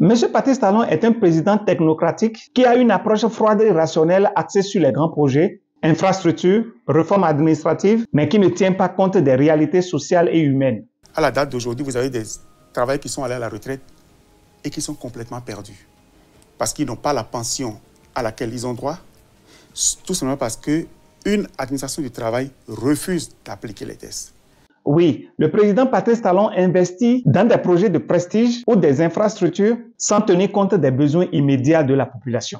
M. Patrice Talon est un président technocratique qui a une approche froide et rationnelle axée sur les grands projets, infrastructures, réformes administratives, mais qui ne tient pas compte des réalités sociales et humaines. À la date d'aujourd'hui, vous avez des travailleurs qui sont allés à la retraite et qui sont complètement perdus parce qu'ils n'ont pas la pension à laquelle ils ont droit, tout simplement parce qu'une administration du travail refuse d'appliquer les tests. Oui, le président Patrice Talon investit dans des projets de prestige ou des infrastructures sans tenir compte des besoins immédiats de la population.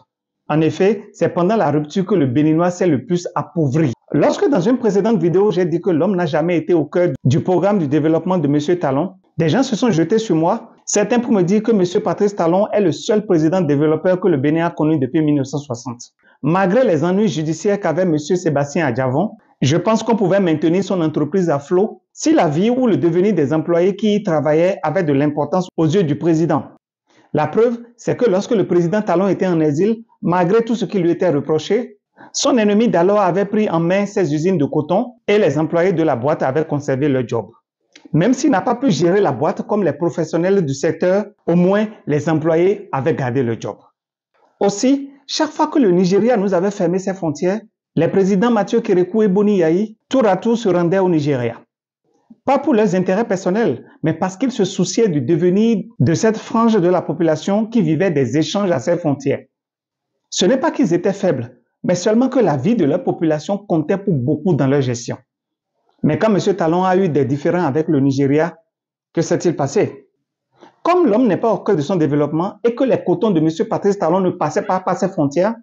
En effet, c'est pendant la rupture que le Béninois s'est le plus appauvri. Lorsque dans une précédente vidéo, j'ai dit que l'homme n'a jamais été au cœur du programme du développement de M. Talon, des gens se sont jetés sur moi, certains pour me dire que M. Patrice Talon est le seul président développeur que le Bénin a connu depuis 1960. Malgré les ennuis judiciaires qu'avait M. Sébastien Adjavon, je pense qu'on pouvait maintenir son entreprise à flot si la vie ou le devenir des employés qui y travaillaient avait de l'importance aux yeux du président. La preuve, c'est que lorsque le président Talon était en exil, malgré tout ce qui lui était reproché, son ennemi d'alors avait pris en main ses usines de coton et les employés de la boîte avaient conservé leur job. Même s'il n'a pas pu gérer la boîte comme les professionnels du secteur, au moins les employés avaient gardé leur job. Aussi, chaque fois que le Nigeria nous avait fermé ses frontières, les présidents Mathieu Kérékou et Boni Yayi, tour à tour se rendaient au Nigeria. Pas pour leurs intérêts personnels, mais parce qu'ils se souciaient du devenir de cette frange de la population qui vivait des échanges à ses frontières. Ce n'est pas qu'ils étaient faibles, mais seulement que la vie de leur population comptait pour beaucoup dans leur gestion. Mais quand M. Talon a eu des différends avec le Nigeria, que s'est-il passé? Comme l'homme n'est pas au cœur de son développement et que les cotons de M. Patrice Talon ne passaient pas par ses frontières,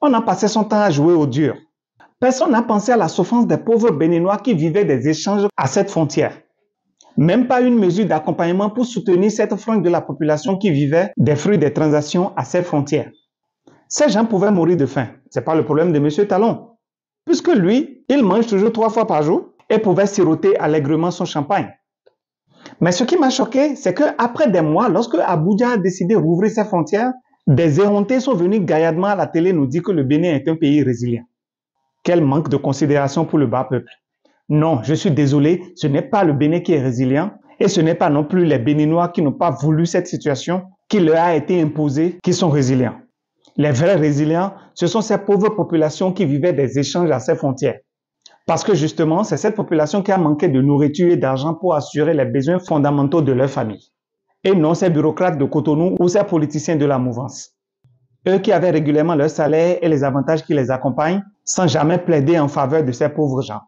on a passé son temps à jouer au dur. Personne n'a pensé à la souffrance des pauvres Béninois qui vivaient des échanges à cette frontière. Même pas une mesure d'accompagnement pour soutenir cette frange de la population qui vivait des fruits des transactions à cette frontière. Ces gens pouvaient mourir de faim. Ce n'est pas le problème de M. Talon. Puisque lui, il mange toujours 3 fois par jour et pouvait siroter allègrement son champagne. Mais ce qui m'a choqué, c'est qu'après des mois, lorsque Abuja a décidé d'ouvrir ses frontières, des éreintés sont venus gaillardement à la télé nous dire que le Bénin est un pays résilient. Quel manque de considération pour le bas peuple. Non, je suis désolé, ce n'est pas le Bénin qui est résilient et ce n'est pas non plus les Béninois qui n'ont pas voulu cette situation qui leur a été imposée qui sont résilients. Les vrais résilients, ce sont ces pauvres populations qui vivaient des échanges à ces frontières. Parce que justement, c'est cette population qui a manqué de nourriture et d'argent pour assurer les besoins fondamentaux de leur famille. Et non ces bureaucrates de Cotonou ou ces politiciens de la mouvance. Eux qui avaient régulièrement leur salaire et les avantages qui les accompagnent, sans jamais plaider en faveur de ces pauvres gens.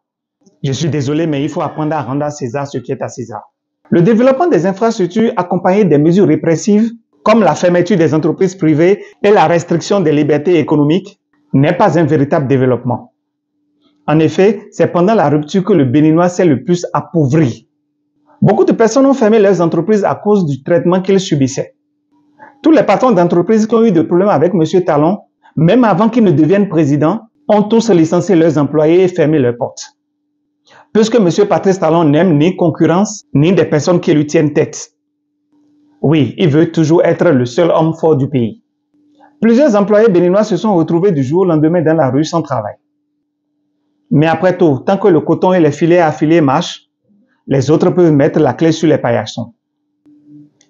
Je suis désolé, mais il faut apprendre à rendre à César ce qui est à César. Le développement des infrastructures accompagné des mesures répressives, comme la fermeture des entreprises privées et la restriction des libertés économiques, n'est pas un véritable développement. En effet, c'est pendant la rupture que le Béninois s'est le plus appauvri. Beaucoup de personnes ont fermé leurs entreprises à cause du traitement qu'ils subissaient. Tous les patrons d'entreprises qui ont eu des problèmes avec M. Talon, même avant qu'il ne devienne président, ont tous licencié leurs employés et fermé leurs portes. Puisque M. Patrice Talon n'aime ni concurrence, ni des personnes qui lui tiennent tête. Oui, il veut toujours être le seul homme fort du pays. Plusieurs employés béninois se sont retrouvés du jour au lendemain dans la rue sans travail. Mais après tout, tant que le coton et les filets affiliés marchent, les autres peuvent mettre la clé sur les paillassons.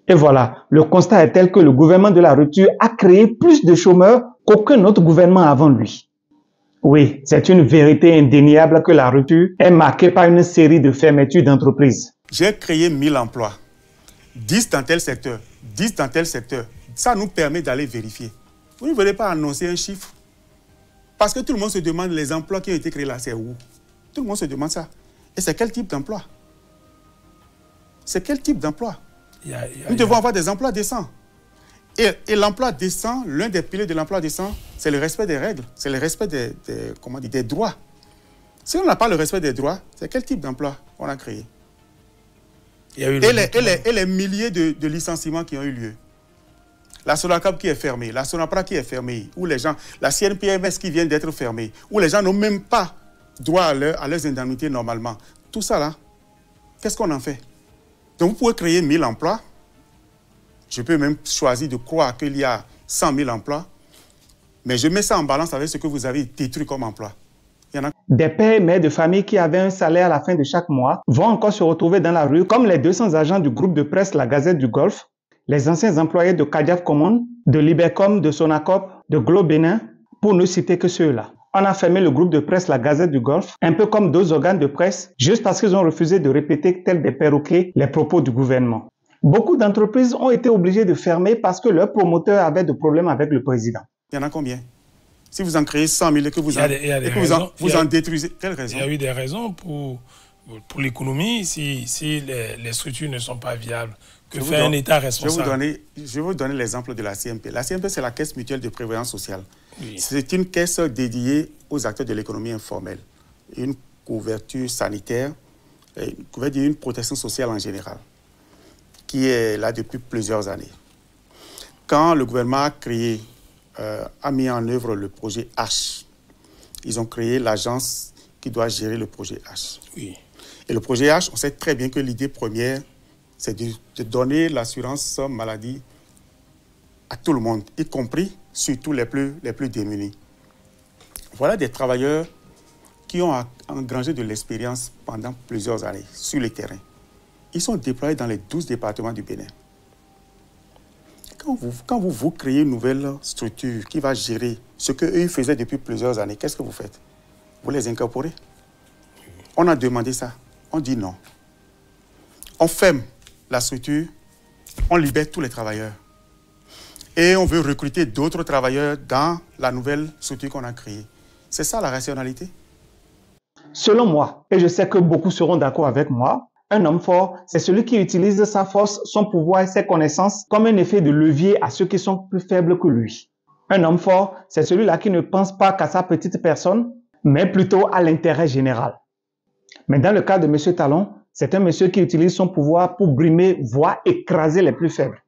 Et voilà, le constat est tel que le gouvernement de la rupture a créé plus de chômeurs qu'aucun autre gouvernement avant lui. Oui, c'est une vérité indéniable que la rupture est marquée par une série de fermetures d'entreprises. J'ai créé 1000 emplois, 10 dans tel secteur, 10 dans tel secteur. Ça nous permet d'aller vérifier. Vous ne voulez pas annoncer un chiffre? Parce que tout le monde se demande les emplois qui ont été créés là, c'est où? Tout le monde se demande ça. Et c'est quel type d'emploi? C'est quel type d'emploi? Nous devons avoir des emplois décents. Et l'emploi décent, l'un des piliers de l'emploi décent, c'est le respect des règles, c'est le respect des droits. Si on n'a pas le respect des droits, c'est quel type d'emploi on a créé? Et les milliers de licenciements qui ont eu lieu. La Sonacab qui est fermée, la Sonapra qui est fermée, ou les gens, la CNPMS qui vient d'être fermée, où les gens n'ont même pas droit à leurs indemnités normalement. Tout ça là, qu'est-ce qu'on en fait? Donc vous pouvez créer 1000 emplois. Je peux même choisir de croire qu'il y a 100 000 emplois. Mais je mets ça en balance avec ce que vous avez détruit comme emploi. Il y en a... Des pères et mères de famille qui avaient un salaire à la fin de chaque mois vont encore se retrouver dans la rue, comme les 200 agents du groupe de presse La Gazette du Golfe, les anciens employés de Kadiaf Common, de Libercom, de Sonacop, de Glo Bénin, pour ne citer que ceux-là. On a fermé le groupe de presse La Gazette du Golfe, un peu comme d'autres organes de presse, juste parce qu'ils ont refusé de répéter tels des perroquets les propos du gouvernement. Beaucoup d'entreprises ont été obligées de fermer parce que leurs promoteurs avaient des problèmes avec le président. Il y en a combien? Si vous en créez 100 000 et que vous en détruisez, quelles raisons? Il y a eu des raisons pour l'économie si les structures ne sont pas viables. Que fait un État responsable? Je vais vous donner l'exemple de la CMP. La CMP, c'est la Caisse mutuelle de prévoyance sociale. Oui. C'est une caisse dédiée aux acteurs de l'économie informelle. Une couverture sanitaire, une protection sociale en général, qui est là depuis plusieurs années. Quand le gouvernement a mis en œuvre le projet H, ils ont créé l'agence qui doit gérer le projet H. Oui. Et le projet H, on sait très bien que l'idée première, c'est de donner l'assurance maladie à tout le monde, y compris surtout les plus démunis. Voilà des travailleurs qui ont engrangé de l'expérience pendant plusieurs années sur le terrain. Ils sont déployés dans les 12 départements du Bénin. Quand vous créez une nouvelle structure qui va gérer ce qu'eux faisaient depuis plusieurs années, qu'est-ce que vous faites? Vous les incorporez? On a demandé ça. On dit non. On ferme la structure, on libère tous les travailleurs. Et on veut recruter d'autres travailleurs dans la nouvelle structure qu'on a créée. C'est ça la rationalité? Selon moi, et je sais que beaucoup seront d'accord avec moi, un homme fort, c'est celui qui utilise sa force, son pouvoir et ses connaissances comme un effet de levier à ceux qui sont plus faibles que lui. Un homme fort, c'est celui-là qui ne pense pas qu'à sa petite personne, mais plutôt à l'intérêt général. Mais dans le cas de M. Talon, c'est un monsieur qui utilise son pouvoir pour brimer, voire écraser les plus faibles.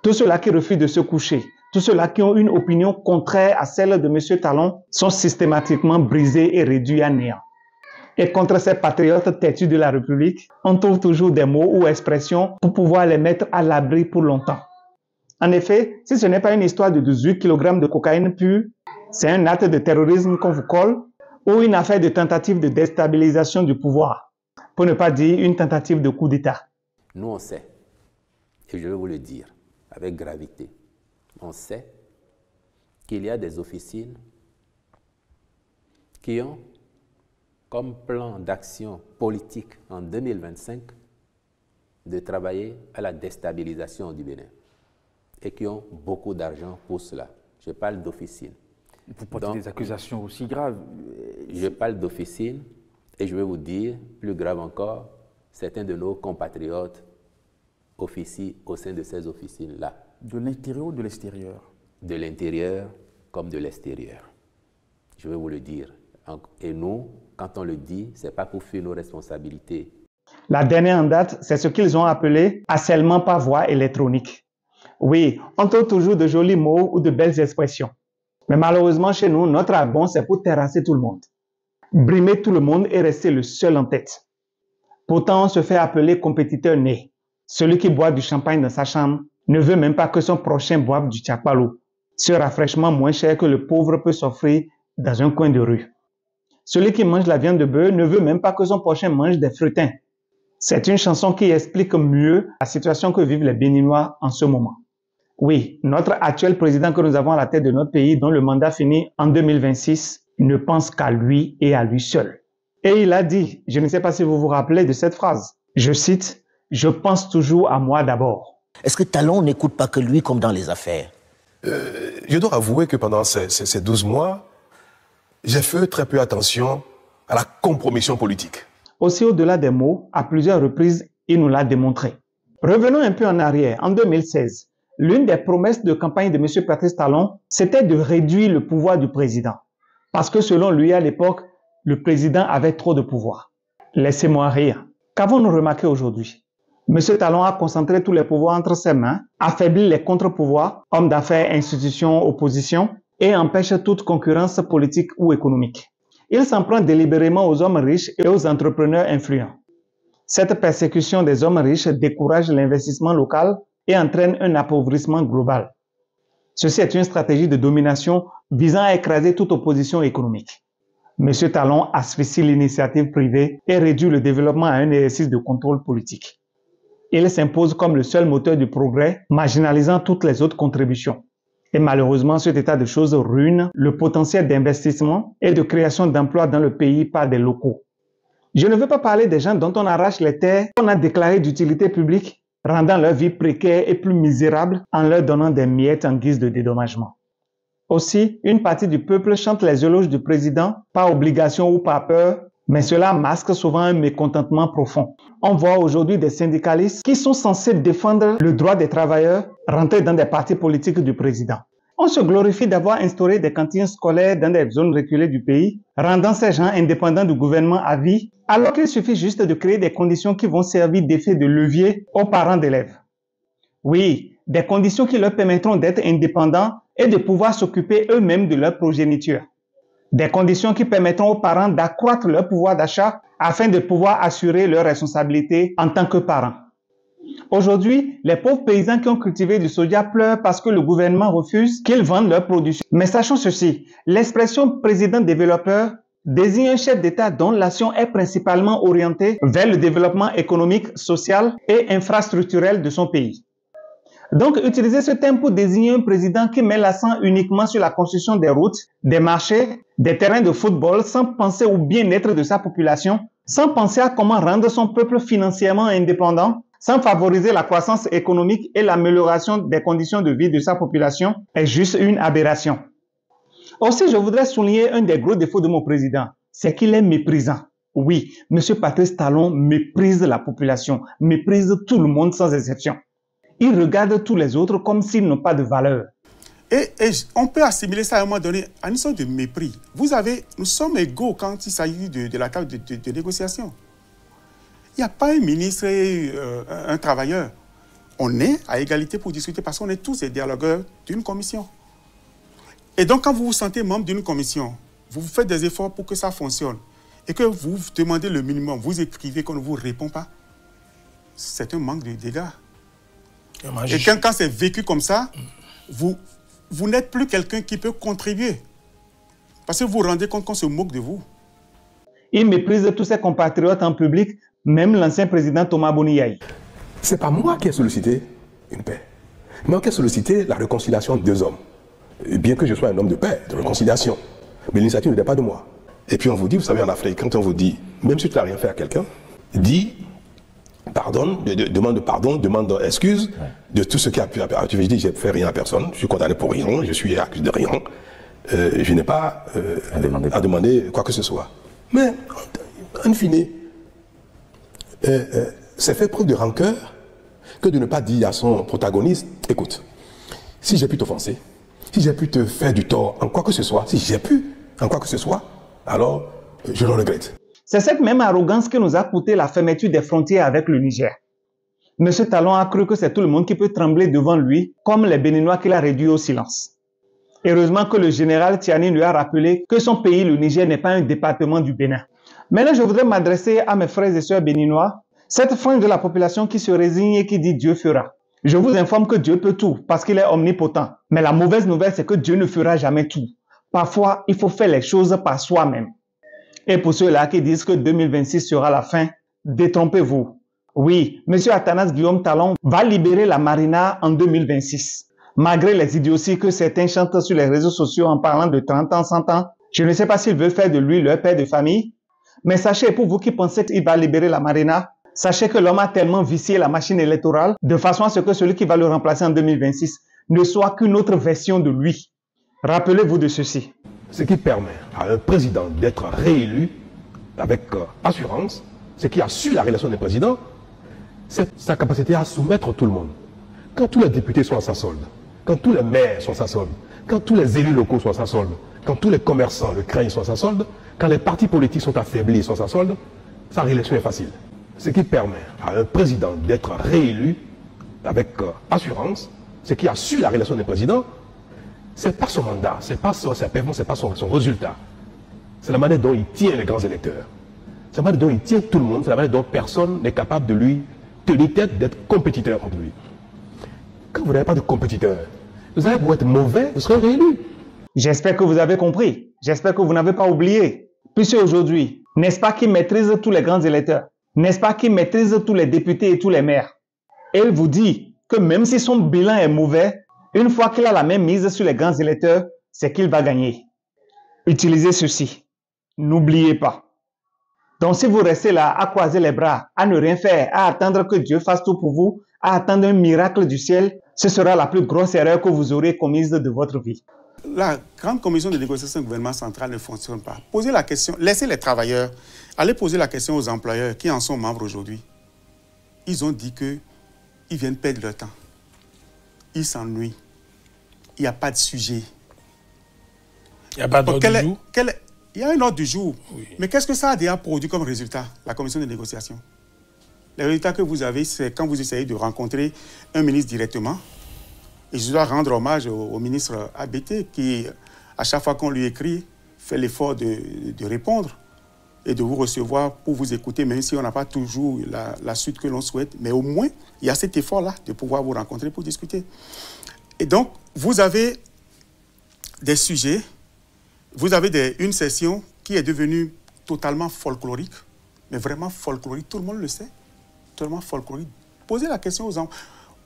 Tous ceux-là qui refusent de se coucher, tous ceux-là qui ont une opinion contraire à celle de M. Talon sont systématiquement brisés et réduits à néant. Et contre ces patriotes têtus de la République, on trouve toujours des mots ou expressions pour pouvoir les mettre à l'abri pour longtemps. En effet, si ce n'est pas une histoire de 18 kg de cocaïne pure, c'est un acte de terrorisme qu'on vous colle ou une affaire de tentative de déstabilisation du pouvoir, pour ne pas dire une tentative de coup d'État. Nous, on sait, et je vais vous le dire avec gravité, on sait qu'il y a des officines qui ont comme plan d'action politique en 2025 de travailler à la déstabilisation du Bénin et qui ont beaucoup d'argent pour cela. Je parle d'officines. Vous portez des accusations aussi graves. Je parle d'officines et je vais vous dire, plus grave encore, certains de nos compatriotes officient au sein de ces officines-là. De l'intérieur ou de l'extérieur? De l'intérieur comme de l'extérieur. Je vais vous le dire. Et nous, quand on le dit, ce n'est pas pour fuir nos responsabilités. La dernière en date, c'est ce qu'ils ont appelé harcèlement par voie électronique. Oui, on trouve toujours de jolis mots ou de belles expressions. Mais malheureusement, chez nous, notre arbon, c'est pour terrasser tout le monde. Brimer tout le monde et rester le seul en tête. Pourtant, on se fait appeler compétiteur né. Celui qui boit du champagne dans sa chambre ne veut même pas que son prochain boive du tchakpalou, ce rafraîchissement moins cher que le pauvre peut s'offrir dans un coin de rue. Celui qui mange la viande de bœuf ne veut même pas que son prochain mange des fretins. C'est une chanson qui explique mieux la situation que vivent les Béninois en ce moment. Oui, notre actuel président que nous avons à la tête de notre pays, dont le mandat finit en 2026, ne pense qu'à lui et à lui seul. Et il a dit, je ne sais pas si vous vous rappelez de cette phrase, je cite, « Je pense toujours à moi d'abord ». Est-ce que Talon n'écoute pas que lui comme dans les affaires? Je dois avouer que pendant ces 12 mois, j'ai fait très peu attention à la compromission politique. Aussi au-delà des mots, à plusieurs reprises, il nous l'a démontré. Revenons un peu en arrière. En 2016, l'une des promesses de campagne de M. Patrice Talon, c'était de réduire le pouvoir du président. Parce que selon lui, à l'époque, le président avait trop de pouvoir. Laissez-moi rire. Qu'avons-nous remarqué aujourd'hui? M. Talon a concentré tous les pouvoirs entre ses mains, affaibli les contre-pouvoirs, hommes d'affaires, institutions, opposition, et empêche toute concurrence politique ou économique. Il s'en prend délibérément aux hommes riches et aux entrepreneurs influents. Cette persécution des hommes riches décourage l'investissement local et entraîne un appauvrissement global. Ceci est une stratégie de domination visant à écraser toute opposition économique. M. Talon asphyxie l'initiative privée et réduit le développement à un exercice de contrôle politique. Il s'impose comme le seul moteur du progrès, marginalisant toutes les autres contributions. Et malheureusement, cet état de choses ruine le potentiel d'investissement et de création d'emplois dans le pays par des locaux. Je ne veux pas parler des gens dont on arrache les terres qu'on a déclarées d'utilité publique, rendant leur vie précaire et plus misérable en leur donnant des miettes en guise de dédommagement. Aussi, une partie du peuple chante les éloges du président, par obligation ou par peur, mais cela masque souvent un mécontentement profond. On voit aujourd'hui des syndicalistes qui sont censés défendre le droit des travailleurs rentrer dans des partis politiques du président. On se glorifie d'avoir instauré des cantines scolaires dans des zones reculées du pays, rendant ces gens indépendants du gouvernement à vie, alors qu'il suffit juste de créer des conditions qui vont servir d'effet de levier aux parents d'élèves. Oui, des conditions qui leur permettront d'être indépendants et de pouvoir s'occuper eux-mêmes de leur progéniture. Des conditions qui permettront aux parents d'accroître leur pouvoir d'achat afin de pouvoir assurer leurs responsabilités en tant que parents. Aujourd'hui, les pauvres paysans qui ont cultivé du soja pleurent parce que le gouvernement refuse qu'ils vendent leurs produits. Mais sachons ceci, l'expression président développeur désigne un chef d'État dont l'action est principalement orientée vers le développement économique, social et infrastructurel de son pays. Donc, utiliser ce terme pour désigner un président qui met l'accent uniquement sur la construction des routes, des marchés, des terrains de football, sans penser au bien-être de sa population, sans penser à comment rendre son peuple financièrement indépendant, sans favoriser la croissance économique et l'amélioration des conditions de vie de sa population, est juste une aberration. Aussi, je voudrais souligner un des gros défauts de mon président, c'est qu'il est méprisant. Oui, M. Patrice Talon méprise la population, méprise tout le monde sans exception. Il regarde tous les autres comme s'ils n'ont pas de valeur. Et on peut assimiler ça à un moment donné à une sorte de mépris. Nous sommes égaux quand il s'agit de la table de négociation. Il n'y a pas un ministre et un travailleur. On est à égalité pour discuter parce qu'on est tous des dialogueurs d'une commission. Et donc, quand vous vous sentez membre d'une commission, vous faites des efforts pour que ça fonctionne et que vous demandez le minimum, vous écrivez qu'on ne vous répond pas, c'est un manque de dégâts. Et quand c'est vécu comme ça, vous n'êtes plus quelqu'un qui peut contribuer. Parce que vous vous rendez compte qu'on se moque de vous. Il méprise tous ses compatriotes en public, même l'ancien président Thomas Boniaï. Ce n'est pas moi qui ai sollicité une paix. Moi qui ai sollicité la réconciliation de deux hommes. Bien que je sois un homme de paix, de réconciliation. Mais l'initiative ne vient pas de moi. Et puis on vous dit, vous savez, en Afrique, quand on vous dit, même si tu n'as rien fait à quelqu'un, dis pardonne, demande pardon, demande excuse de tout ce qui a pu. Je dis, j'ai fait rien à personne, je suis condamné pour rien, je suis accusé de rien, je n'ai pas à demander quoi que ce soit. Mais, en fine, c'est fait preuve de rancœur que de ne pas dire à son protagoniste, écoute, si j'ai pu t'offenser, si j'ai pu te faire du tort en quoi que ce soit, si j'ai pu en quoi que ce soit, alors je le regrette. C'est cette même arrogance qui nous a coûté la fermeture des frontières avec le Niger. M. Talon a cru que c'est tout le monde qui peut trembler devant lui, comme les Béninois qu'il a réduits au silence. Heureusement que le général Tiani lui a rappelé que son pays, le Niger, n'est pas un département du Bénin. Maintenant, je voudrais m'adresser à mes frères et sœurs béninois, cette frange de la population qui se résigne et qui dit Dieu fera. Je vous informe que Dieu peut tout parce qu'il est omnipotent. Mais la mauvaise nouvelle, c'est que Dieu ne fera jamais tout. Parfois, il faut faire les choses par soi-même. Et pour ceux-là qui disent que 2026 sera la fin, détrompez-vous. Oui, M. Athanas Guillaume Talon va libérer la Marina en 2026. Malgré les idioties que certains chantent sur les réseaux sociaux en parlant de 30 ans, 100 ans, je ne sais pas s'ils veulent faire de lui leur père de famille. Mais sachez, pour vous qui pensez qu'il va libérer la Marina, sachez que l'homme a tellement vicié la machine électorale de façon à ce que celui qui va le remplacer en 2026 ne soit qu'une autre version de lui. Rappelez-vous de ceci. Ce qui permet à un président d'être réélu avec assurance, ce qui assure la réélection des présidents, c'est sa capacité à soumettre tout le monde. Quand tous les députés sont à sa solde, quand tous les maires sont à sa solde, quand tous les élus locaux sont à sa solde, quand tous les commerçants, le CREI sont à sa solde, quand les partis politiques sont affaiblis et sont à sa solde, sa réélection est facile. Ce qui permet à un président d'être réélu avec assurance, ce qui assure la réélection des présidents, c'est pas son mandat, c'est pas sa performance, c'est pas son résultat. C'est la manière dont il tient les grands électeurs. C'est la manière dont il tient tout le monde, c'est la manière dont personne n'est capable de lui tenir tête d'être compétiteur contre lui. Quand vous n'avez pas de compétiteur, vous allez vous être mauvais, vous serez réélu. J'espère que vous avez compris. J'espère que vous n'avez pas oublié. Puisque aujourd'hui, n'est-ce pas qu'il maîtrise tous les grands électeurs? N'est-ce pas qu'il maîtrise tous les députés et tous les maires? Et il vous dit que même si son bilan est mauvais, une fois qu'il a la même mise sur les grands électeurs, c'est qu'il va gagner. Utilisez ceci. N'oubliez pas. Donc si vous restez là à croiser les bras, à ne rien faire, à attendre que Dieu fasse tout pour vous, à attendre un miracle du ciel, ce sera la plus grosse erreur que vous aurez commise de votre vie. La grande commission de négociation du gouvernement central ne fonctionne pas. Posez la question, laissez les travailleurs, allez poser la question aux employeurs qui en sont membres aujourd'hui. Ils ont dit qu'ils viennent perdre leur temps. Ils s'ennuient. Il n'y a pas de sujet. Il n'y a pas d'ordre du jour? Il y a un ordre du jour. Oui. Mais qu'est-ce que ça a déjà produit comme résultat, la commission de négociation? Les résultats que vous avez, c'est quand vous essayez de rencontrer un ministre directement. Et je dois rendre hommage au ministre ABT qui, à chaque fois qu'on lui écrit, fait l'effort de répondre et de vous recevoir pour vous écouter, même si on n'a pas toujours la suite que l'on souhaite. Mais au moins, il y a cet effort-là de pouvoir vous rencontrer pour discuter. Et donc, vous avez des sujets, vous avez une session qui est devenue totalement folklorique, mais vraiment folklorique, tout le monde le sait, totalement folklorique. Posez la question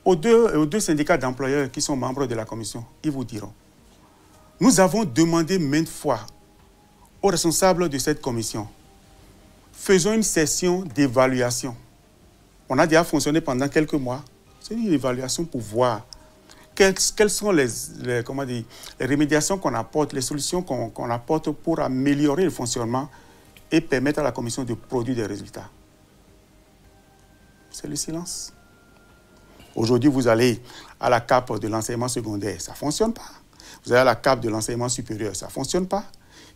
aux deux syndicats d'employeurs qui sont membres de la commission, ils vous diront. Nous avons demandé maintes fois aux responsables de cette commission, faisons une session d'évaluation. On a déjà fonctionné pendant quelques mois. C'est une évaluation pour voir quelles sont les rémédiations qu'on apporte, les solutions qu'on apporte pour améliorer le fonctionnement et permettre à la commission de produire des résultats. C'est le silence. Aujourd'hui, vous allez à la CAP de l'enseignement secondaire, ça ne fonctionne pas. Vous allez à la CAP de l'enseignement supérieur, ça ne fonctionne pas.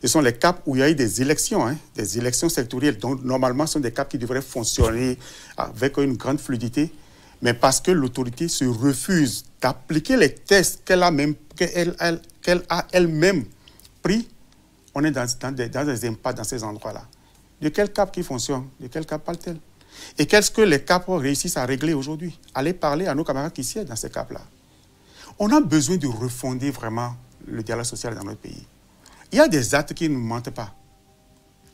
Ce sont les CAP où il y a eu des élections sectorielles. Donc, normalement, ce sont des CAP qui devraient fonctionner avec une grande fluidité. Mais parce que l'autorité se refuse d'appliquer les tests qu'elle a elle-même pris, on est dans des impasses dans ces endroits-là. De quel CAP qui fonctionne? De quel CAP parle-t-elle? Et qu'est-ce que les CAP réussissent à régler aujourd'hui? Allez parler à nos camarades qui siègent dans ces CAP-là. On a besoin de refonder vraiment le dialogue social dans notre pays. Il y a des actes qui ne mentent pas.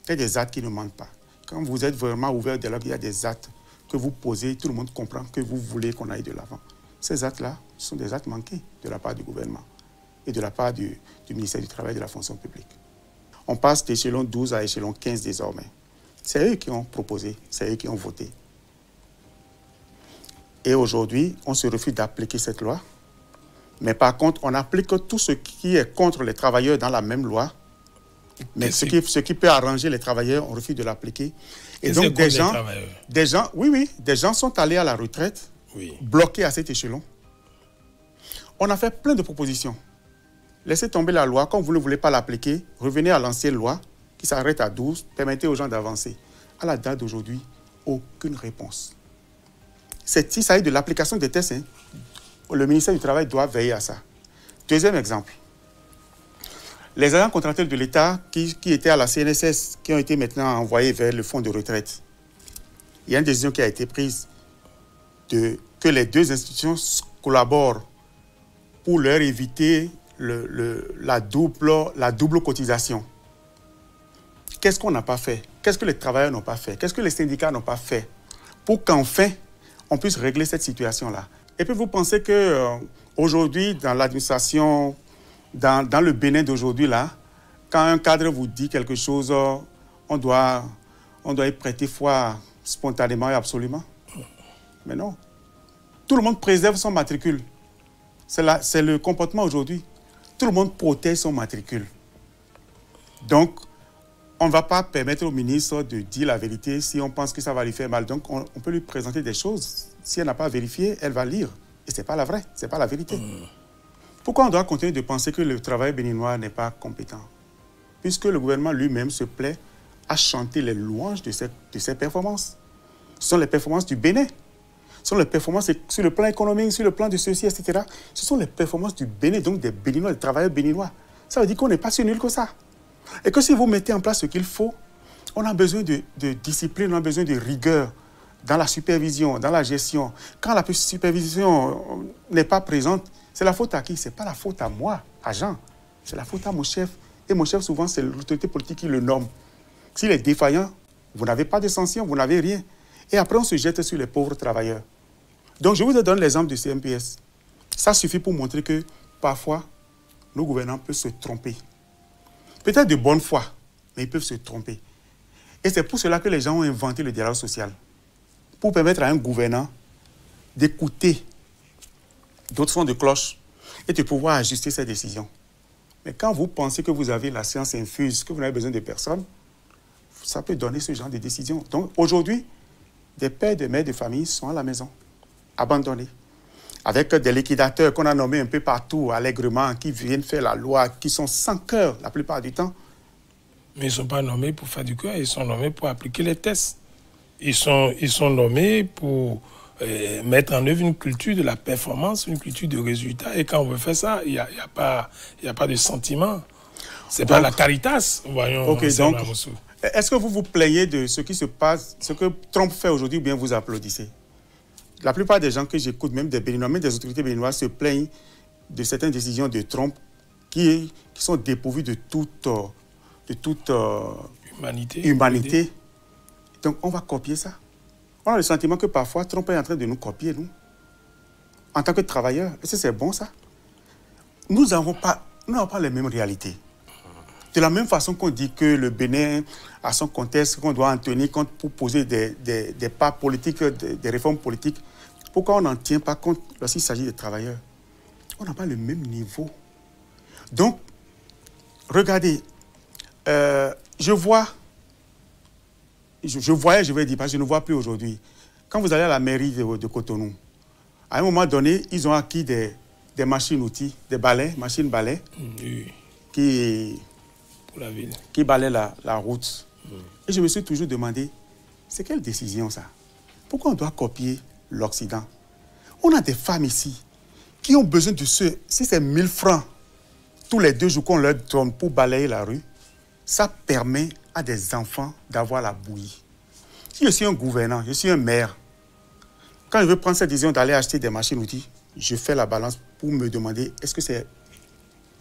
Il y a des actes qui ne mentent pas. Quand vous êtes vraiment ouvert au dialogue, il y a des actes que vous posez, tout le monde comprend que vous voulez qu'on aille de l'avant. Ces actes-là sont des actes manqués de la part du gouvernement et de la part du ministère du Travail et de la fonction publique. On passe d'échelon 12 à échelon 15 désormais. C'est eux qui ont proposé, c'est eux qui ont voté. Et aujourd'hui, on se refuse d'appliquer cette loi. Mais par contre, on applique tout ce qui est contre les travailleurs dans la même loi. Mais ce qui peut arranger les travailleurs, on refuse de l'appliquer. Et donc, des gens sont allés à la retraite, bloqués à cet échelon. On a fait plein de propositions. Laissez tomber la loi, comme vous ne voulez pas l'appliquer, revenez à l'ancienne loi, qui s'arrête à 12, permettez aux gens d'avancer. À la date d'aujourd'hui, aucune réponse. Si ça est de l'application des tests, le ministère du Travail doit veiller à ça. Deuxième exemple. Les agents contractuels de l'État qui étaient à la CNSS, qui ont été maintenant envoyés vers le fonds de retraite. Il y a une décision qui a été prise que les deux institutions collaborent pour leur éviter la double cotisation. Qu'est-ce qu'on n'a pas fait? Qu'est-ce que les travailleurs n'ont pas fait? Qu'est-ce que les syndicats n'ont pas fait pour qu'enfin, on puisse régler cette situation-là? Et puis, vous pensez qu'aujourd'hui, dans l'administration, dans le Bénin d'aujourd'hui, là, quand un cadre vous dit quelque chose, on doit y prêter foi spontanément et absolument? Mais non. Tout le monde préserve son matricule. C'est le comportement aujourd'hui. Tout le monde protège son matricule. Donc, on ne va pas permettre au ministre de dire la vérité si on pense que ça va lui faire mal. Donc, on peut lui présenter des choses. Si elle n'a pas vérifié, elle va lire. Et ce n'est pas la vraie, ce n'est pas la vérité. Pourquoi on doit continuer de penser que le travail béninois n'est pas compétent? Puisque le gouvernement lui-même se plaît à chanter les louanges de ses performances. Ce sont les performances du Bénin. Ce sont les performances sur le plan économique, sur le plan de ceci, etc. Ce sont les performances du Bénin, donc des Béninois, des travailleurs béninois. Ça veut dire qu'on n'est pas si nul que ça. Et que si vous mettez en place ce qu'il faut, on a besoin de discipline, on a besoin de rigueur dans la supervision, dans la gestion. Quand la supervision n'est pas présente, c'est la faute à qui? Ce n'est pas la faute à moi, agent. C'est la faute à mon chef. Et mon chef, souvent, c'est l'autorité politique qui le nomme. S'il est défaillant, vous n'avez pas de sanction, vous n'avez rien. Et après, on se jette sur les pauvres travailleurs. Donc, je vous donne l'exemple du CNPS. Ça suffit pour montrer que, parfois, nos gouvernants peuvent se tromper. Peut-être de bonne foi, mais ils peuvent se tromper. Et c'est pour cela que les gens ont inventé le dialogue social. Pour permettre à un gouvernant d'écouter d'autres sons de cloche et de pouvoir ajuster ses décisions. Mais quand vous pensez que vous avez la science infuse, que vous n'avez besoin de personne, ça peut donner ce genre de décision. Donc aujourd'hui, des pères et des mères de famille sont à la maison, abandonnés, avec des liquidateurs qu'on a nommés un peu partout, allègrement, qui viennent faire la loi, qui sont sans cœur la plupart du temps. Mais ils ne sont pas nommés pour faire du cœur, ils sont nommés pour appliquer les tests. Ils sont nommés pour mettre en œuvre une culture de la performance, une culture de résultat. Et quand on veut faire ça, il n'y a pas de sentiment. Ce n'est pas la caritas, voyons. Ok, donc, est-ce que vous vous plaignez de ce qui se passe, ce que Trump fait aujourd'hui, ou bien vous applaudissez? La plupart des gens que j'écoute, même des Béninois, même des autorités béninoises, se plaignent de certaines décisions de Trump qui sont dépourvues de toute humanité. Donc, on va copier ça. On a le sentiment que parfois, Trump est en train de nous copier, nous, en tant que travailleurs. Est-ce que c'est bon, ça? Nous n'avons pas les mêmes réalités. De la même façon qu'on dit que le Bénin a son contexte, qu'on doit en tenir compte pour poser des pas politiques, des réformes politiques, pourquoi on n'en tient pas compte lorsqu'il s'agit des travailleurs? On n'a pas le même niveau. Donc, regardez, je voyais, je vais dire, parce que je ne vois plus aujourd'hui. Quand vous allez à la mairie de Cotonou, à un moment donné, ils ont acquis des machines-outils, des balais, machines-balais, qui balaient la route. Et je me suis toujours demandé, c'est quelle décision ça? Pourquoi on doit copier l'Occident? On a des femmes ici qui ont besoin de si c'est 1000 francs tous les 2 jours qu'on leur donne pour balayer la rue, ça permet à des enfants d'avoir la bouillie. Si je suis un gouvernant, je suis un maire, quand je veux prendre cette décision d'aller acheter des machines-outils, je fais la balance pour me demander est-ce que c'est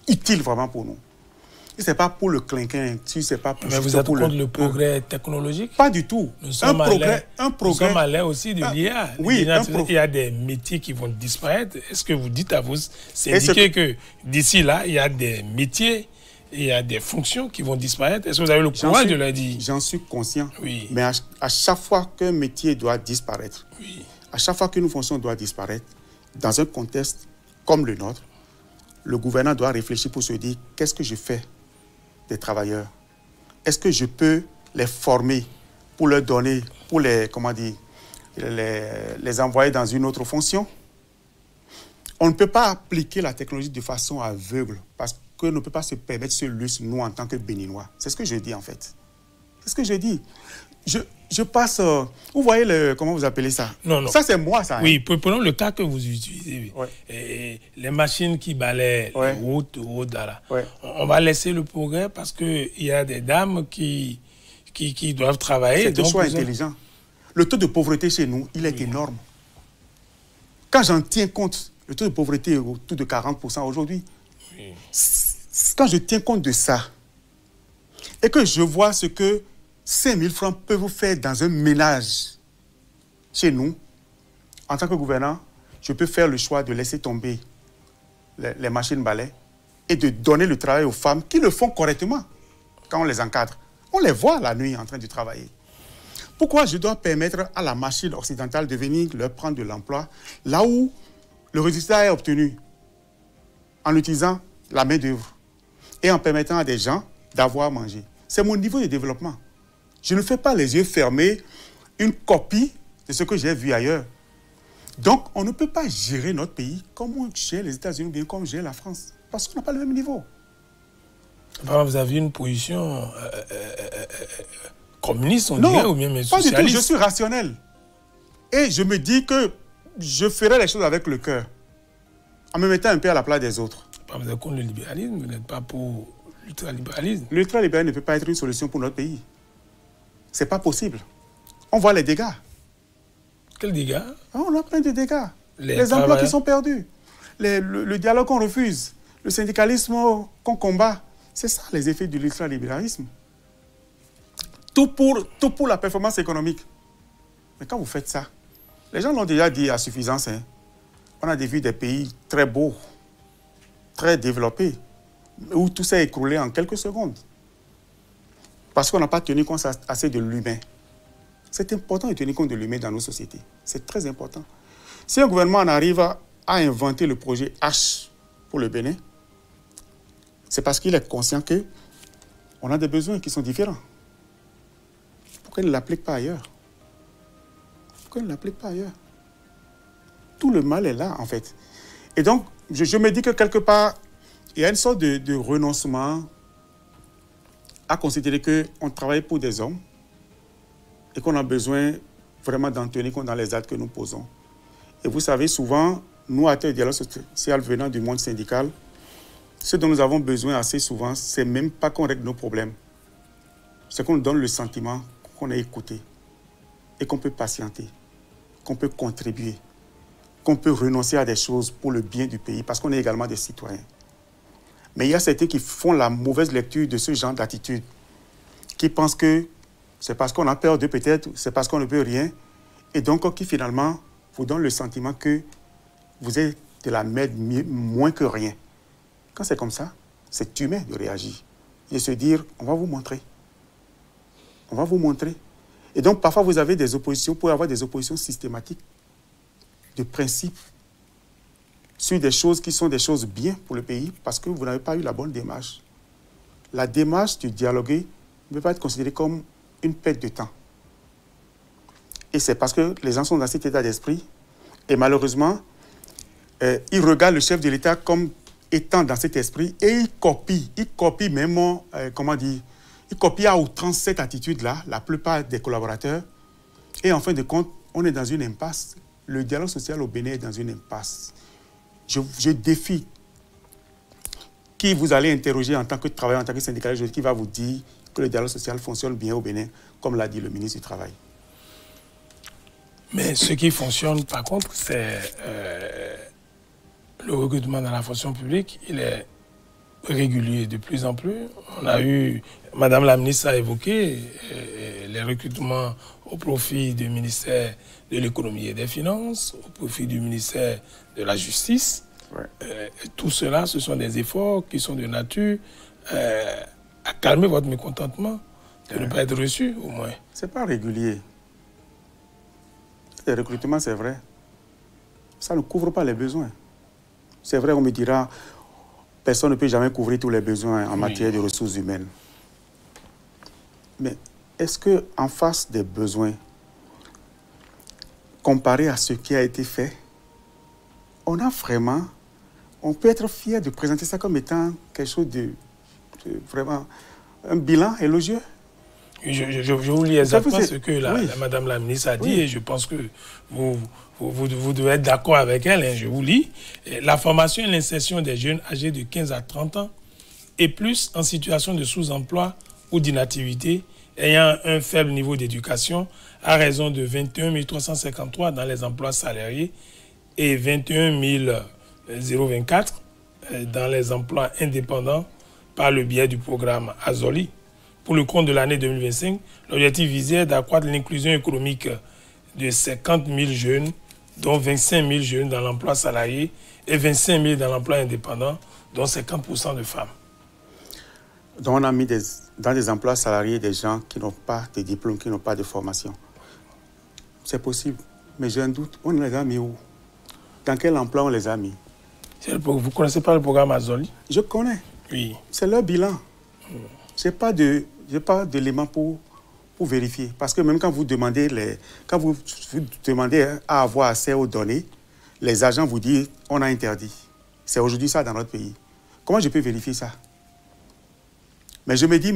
utile vraiment pour nous? Si ce n'est pas pour le clinquin, si ce n'est pas pour... Mais vous êtes contre le progrès technologique? Pas du tout. Nous sommes à l'ère aussi de l'IA. Oui, il y a des métiers qui vont disparaître. Est-ce que vous dites à vos syndiqués que d'ici là, il y a des métiers, il y a des fonctions qui vont disparaître? Est-ce que vous avez le courage de leur dire? J'en suis conscient. Oui. Mais à chaque fois qu'un métier doit disparaître, à chaque fois qu'une fonction doit disparaître, dans un contexte comme le nôtre, le gouvernement doit réfléchir pour se dire qu'est-ce que je fais des travailleurs? Est-ce que je peux les former pour leur donner, pour les envoyer dans une autre fonction? On ne peut pas appliquer la technologie de façon aveugle parce qu'on ne peut pas se permettre ce luxe, nous, en tant que Béninois. C'est ce que je dis, en fait. C'est ce que je dis. Je passe... vous voyez, comment vous appelez ça? Non. Ça, c'est moi, ça. Oui, prenons le cas que vous utilisez. Ouais. Les machines qui balaient les routes, là. Ouais. On va laisser le progrès parce qu'il y a des dames qui doivent travailler. C'est un choix intelligent. Le taux de pauvreté chez nous, il est énorme. Quand j'en tiens compte, le taux de pauvreté est autour de 40% aujourd'hui. Oui. Quand je tiens compte de ça, et que je vois ce que 5 000 francs peuvent vous faire dans un ménage chez nous, en tant que gouvernant, je peux faire le choix de laisser tomber les machines balais et de donner le travail aux femmes qui le font correctement quand on les encadre. On les voit la nuit en train de travailler. Pourquoi je dois permettre à la machine occidentale de venir leur prendre de l'emploi là où le résultat est obtenu en utilisant la main-d'œuvre et en permettant à des gens d'avoir à manger? C'est mon niveau de développement. Je ne fais pas les yeux fermés une copie de ce que j'ai vu ailleurs. Donc, on ne peut pas gérer notre pays comme on gère les États-Unis ou bien comme on gère la France. Parce qu'on n'a pas le même niveau. Vous avez une position communiste, on dirait, ou bien socialiste? Pas du tout, je suis rationnel. Et je me dis que je ferai les choses avec le cœur, en me mettant un peu à la place des autres. Vous êtes contre le libéralisme, vous n'êtes pas pour l'ultralibéralisme? L'ultralibéralisme ne peut pas être une solution pour notre pays. Ce n'est pas possible. On voit les dégâts. Quels dégâts? On a plein de dégâts. Les emplois qui sont perdus, le dialogue qu'on refuse, le syndicalisme qu'on combat. C'est ça les effets de l'ultralibéralisme. Tout pour la performance économique. Mais quand vous faites ça, Les gens l'ont déjà dit à suffisance. Hein. On a vu des pays très beaux, très développés, où tout s'est écroulé en quelques secondes. Parce qu'on n'a pas tenu compte assez de l'humain. C'est important de tenir compte de l'humain dans nos sociétés. C'est très important. Si un gouvernement en arrive à inventer le projet H pour le Bénin, c'est parce qu'il est conscient qu'on a des besoins qui sont différents. Pourquoi il ne l'applique pas ailleurs? Pourquoi il ne l'applique pas ailleurs? Tout le mal est là, en fait. Et donc, je me dis que quelque part, il y a une sorte de renoncement à considérer qu'on travaille pour des hommes et qu'on a besoin vraiment d'en tenir compte dans les actes que nous posons. Et vous savez, souvent, nous, acteurs du dialogue social venant du monde syndical, ce dont nous avons besoin assez souvent, c'est même pas qu'on règle nos problèmes. C'est qu'on nous donne le sentiment qu'on est écouté et qu'on peut patienter, qu'on peut contribuer, qu'on peut renoncer à des choses pour le bien du pays, parce qu'on est également des citoyens. Mais il y a certains qui font la mauvaise lecture de ce genre d'attitude, qui pensent que c'est parce qu'on a peur d'eux peut-être, c'est parce qu'on ne peut rien, et donc qui finalement vous donnent le sentiment que vous êtes de la merde moins que rien. Quand c'est comme ça, c'est humain de réagir et se dire, on va vous montrer. On va vous montrer. Et donc parfois vous avez des oppositions, vous pouvez avoir des oppositions systématiques, de principe, sur des choses qui sont des choses bien pour le pays, parce que vous n'avez pas eu la bonne démarche. La démarche de dialoguer ne peut pas être considérée comme une perte de temps. Et c'est parce que les gens sont dans cet état d'esprit, et malheureusement, ils regardent le chef de l'État comme étant dans cet esprit, et ils copient même, comment dire, ils copient à outrance cette attitude-là, la plupart des collaborateurs, et en fin de compte, on est dans une impasse. Le dialogue social au Bénin est dans une impasse. Je défie qui vous allez interroger en tant que travailleur, en tant que syndicaliste, qui va vous dire que le dialogue social fonctionne bien au Bénin, comme l'a dit le ministre du Travail. Mais ce qui fonctionne, par contre, c'est le recrutement dans la fonction publique. Il est régulier de plus en plus. On a eu, Madame la ministre a évoqué les recrutements au profit du ministère de l'économie et des finances, au profit du ministère de la justice. Ouais. Tout cela, ce sont des efforts qui sont de nature à calmer votre mécontentement, de ne pas être reçu au moins. Ce n'est pas régulier. Les recrutements, c'est vrai. Ça ne couvre pas les besoins. C'est vrai, on me dira, personne ne peut jamais couvrir tous les besoins en matière de ressources humaines. Mais est-ce qu'en face des besoins, comparé à ce qui a été fait, on peut être fier de présenter ça comme étant quelque chose de vraiment un bilan élogieux? Je vous lis exactement ce que Madame la ministre a dit et je pense que vous devez être d'accord avec elle. Hein, je vous lis. La formation et l'insertion des jeunes âgés de 15 à 30 ans et plus en situation de sous-emploi ou d'inactivité ayant un faible niveau d'éducation à raison de 21 353 dans les emplois salariés et 21 024 dans les emplois indépendants par le biais du programme Azoli. Pour le compte de l'année 2025, l'objectif visait d'accroître l'inclusion économique de 50 000 jeunes, dont 25 000 jeunes dans l'emploi salarié et 25 000 dans l'emploi indépendant, dont 50% de femmes. Donc on a mis dans des emplois salariés des gens qui n'ont pas de diplôme, qui n'ont pas de formation. C'est possible, mais j'ai un doute. On les a mis où? Dans quel emploi on les a mis? Vous ne connaissez pas le programme Azoli? Je connais. Oui. C'est leur bilan. Je n'ai pas d'éléments pour vérifier. Parce que même quand vous demandez à avoir accès aux données, les agents vous disent on a interdit. C'est aujourd'hui ça dans notre pays. Comment je peux vérifier ça? Mais je me dis,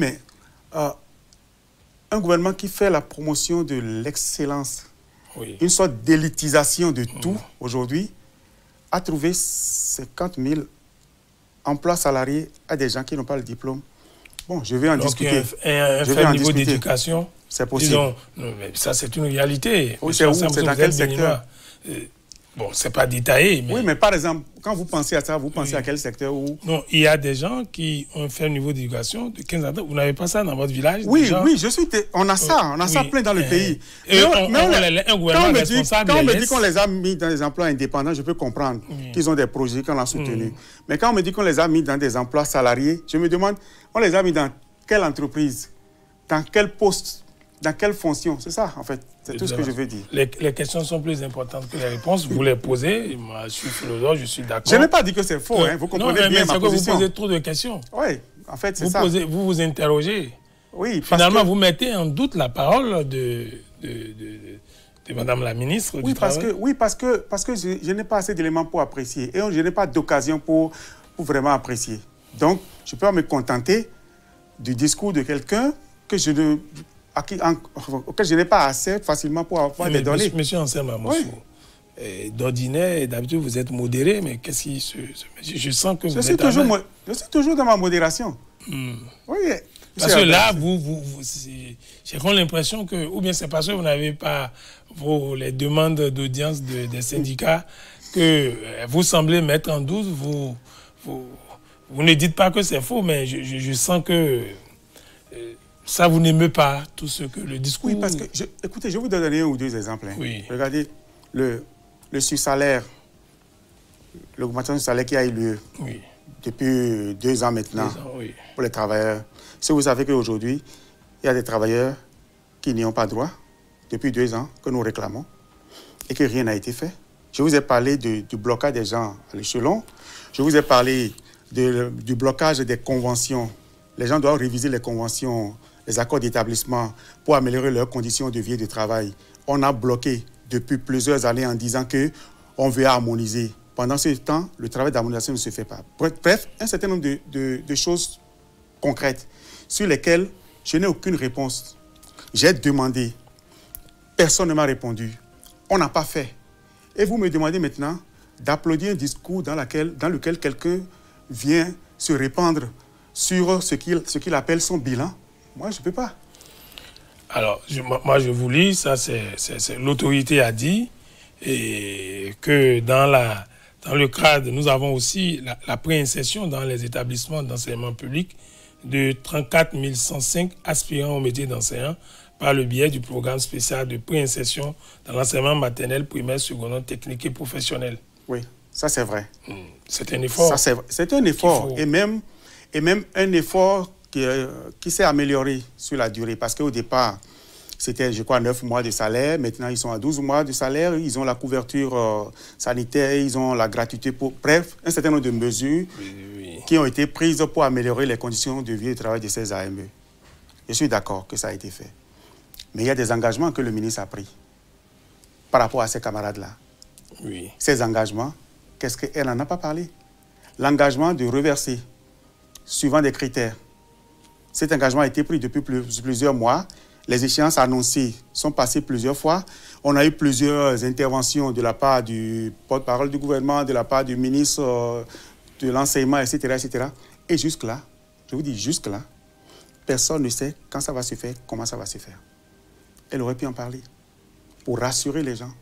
un gouvernement qui fait la promotion de l'excellence, une sorte d'élitisation de tout aujourd'hui, a trouvé 50 000 emplois salariés à des gens qui n'ont pas le diplôme. Bon, je vais en discuter. Un faible niveau d'éducation. C'est possible. Disons, non, mais ça, c'est une réalité. Oui, c'est dans quel secteur? Bon, c'est pas détaillé, mais... Oui, mais par exemple, quand vous pensez à ça, vous pensez à quel secteur où... Non, il y a des gens qui ont fait un niveau d'éducation de 15 ans. Vous n'avez pas ça dans votre village? Oui, gens... oui, on a ça, ça plein dans le pays. Et un gouvernement responsable quand on me dit qu'on les a mis dans des emplois indépendants, je peux comprendre qu'ils ont des projets qu'on a soutenus. Mais quand on me dit qu'on les a mis dans des emplois salariés, je me demande, on les a mis dans quelle entreprise? Dans quel poste? Dans quelle fonction? C'est ça, en fait. C'est tout ce que je veux dire. Les questions sont plus importantes que les réponses. Vous les posez. Moi, je suis philosophe, je suis d'accord. Je n'ai pas dit que c'est faux. Vous comprenez bien ma position. Vous posez trop de questions. Oui, en fait, c'est ça. Vous vous interrogez. Oui, finalement, vous mettez en doute la parole de Madame la ministre du Travail. Parce que je n'ai pas assez d'éléments pour apprécier. Et je n'ai pas d'occasion pour vraiment apprécier. Donc, je peux me contenter du discours de quelqu'un auquel je n'ai pas assez facilement pour avoir des données. Monsieur Anselme Amoussou, d'ordinaire, d'habitude, vous êtes modéré, mais qu'est-ce qui je sens que vous êtes... Je suis toujours dans ma modération. Oui. Parce que là, j'ai l'impression que, ou bien c'est parce que vous n'avez pas les demandes d'audience des syndicats, que vous semblez mettre en doute, vous ne dites pas que c'est faux, mais je sens que... ça vous n'aimez pas tout ce que le discours... Oui, parce que, écoutez, je vais vous donner un ou deux exemples. Oui. Regardez, le sur-salaire, l'augmentation du salaire qui a eu lieu depuis 2 ans maintenant pour les travailleurs. Si vous savez qu'aujourd'hui, il y a des travailleurs qui n'y ont pas droit depuis 2 ans que nous réclamons et que rien n'a été fait. Je vous ai parlé du blocage des gens à l'échelon. Je vous ai parlé du blocage des conventions. Les gens doivent réviser les conventions, les accords d'établissement pour améliorer leurs conditions de vie et de travail. On a bloqué depuis plusieurs années en disant qu'on veut harmoniser. Pendant ce temps, le travail d'harmonisation ne se fait pas. Bref, un certain nombre de choses concrètes sur lesquelles je n'ai aucune réponse. J'ai demandé, personne ne m'a répondu. On n'a pas fait. Et vous me demandez maintenant d'applaudir un discours dans lequel quelqu'un vient se répandre sur ce qu'il appelle son bilan. Moi, je ne peux pas. Alors, moi, je vous lis, ça, c'est l'autorité a dit, et que dans le cadre, nous avons aussi la préinsertion dans les établissements d'enseignement public de 34 105 aspirants au métier d'enseignant par le biais du programme spécial de préinsertion dans l'enseignement maternel, primaire, secondaire, technique et professionnel. Oui, ça c'est vrai. C'est un effort. C'est un effort, et même un effort qui s'est amélioré sur la durée, parce qu'au départ, c'était, je crois, 9 mois de salaire. Maintenant, ils sont à 12 mois de salaire. Ils ont la couverture sanitaire, ils ont la gratuité pour... Bref, un certain nombre de mesures qui ont été prises pour améliorer les conditions de vie et de travail de ces AME. Je suis d'accord que ça a été fait. Mais il y a des engagements que le ministre a pris par rapport à ces camarades-là. Oui. Ces engagements, qu'est-ce qu'elle n'en a pas parlé? L'engagement de reverser, suivant des critères. Cet engagement a été pris depuis plusieurs mois. Les échéances annoncées sont passées plusieurs fois. On a eu plusieurs interventions de la part du porte-parole du gouvernement, de la part du ministre de l'enseignement, etc., etc. Et jusque-là, je vous dis jusque-là, personne ne sait quand ça va se faire, comment ça va se faire. Elle aurait pu en parler pour rassurer les gens.